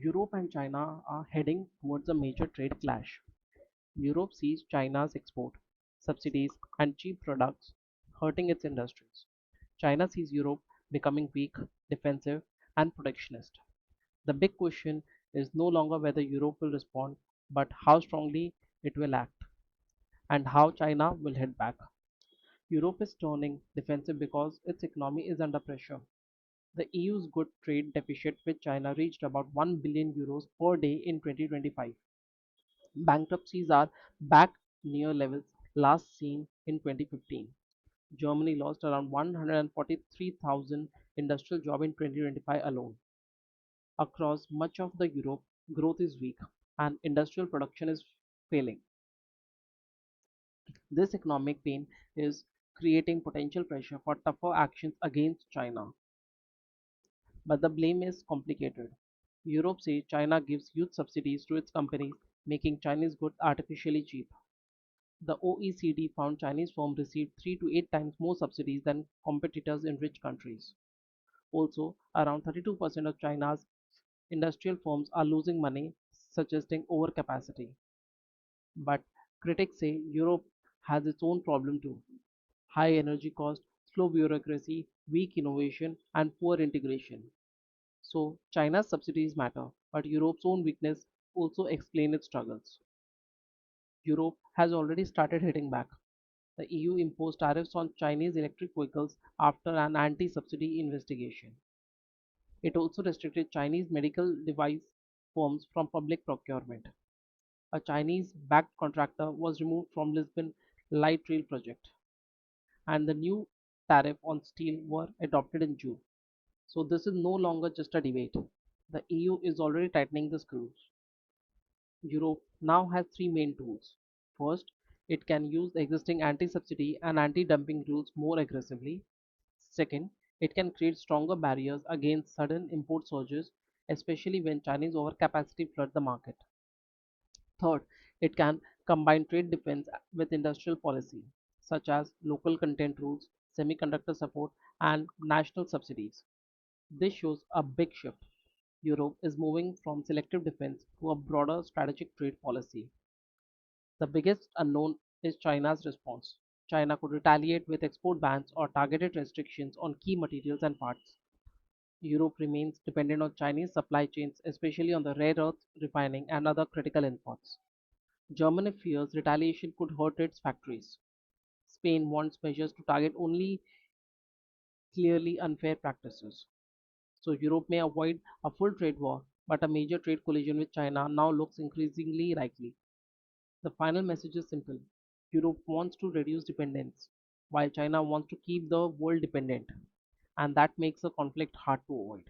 Europe and China are heading towards a major trade clash. Europe sees China's export, subsidies, and cheap products hurting its industries. China sees Europe becoming weak, defensive, and protectionist. The big question is no longer whether Europe will respond, but how strongly it will act, and how China will hit back. Europe is turning defensive because its economy is under pressure. The EU's good trade deficit with China reached about 1 billion euros per day in 2025. Bankruptcies are back near levels last seen in 2015. Germany lost around 143,000 industrial jobs in 2025 alone. Across much of the Europe, growth is weak and industrial production is failing. This economic pain is creating potential pressure for tougher actions against China. But the blame is complicated. Europe says China gives huge subsidies to its companies, making Chinese goods artificially cheap. The OECD found Chinese firms received 3 to 8 times more subsidies than competitors in rich countries. Also, around 32% of China's industrial firms are losing money, suggesting overcapacity. But critics say Europe has its own problem too: high energy costs, slow bureaucracy, weak innovation, and poor integration. So, China's subsidies matter, but Europe's own weakness also explain its struggles. Europe has already started hitting back. The EU imposed tariffs on Chinese electric vehicles after an anti subsidy investigation. It also restricted Chinese medical device firms from public procurement. A Chinese backed contractor was removed from Lisbon light rail project, and the new tariff on steel were adopted in June. So this is no longer just a debate. The EU is already tightening the screws. Europe now has three main tools. First, it can use the existing anti-subsidy and anti-dumping rules more aggressively. Second, it can create stronger barriers against sudden import surges, especially when Chinese overcapacity flood the market. Third, it can combine trade defense with industrial policy, such as local content rules, semiconductor support, and national subsidies. This shows a big shift. Europe is moving from selective defense to a broader strategic trade policy. The biggest unknown is China's response. China could retaliate with export bans or targeted restrictions on key materials and parts. Europe remains dependent on Chinese supply chains, especially on the rare earth refining and other critical inputs. Germany fears retaliation could hurt its factories. Spain wants measures to target only clearly unfair practices. So Europe may avoid a full trade war, but a major trade collision with China now looks increasingly likely. The final message is simple: Europe wants to reduce dependence, while China wants to keep the world dependent, and that makes the conflict hard to avoid.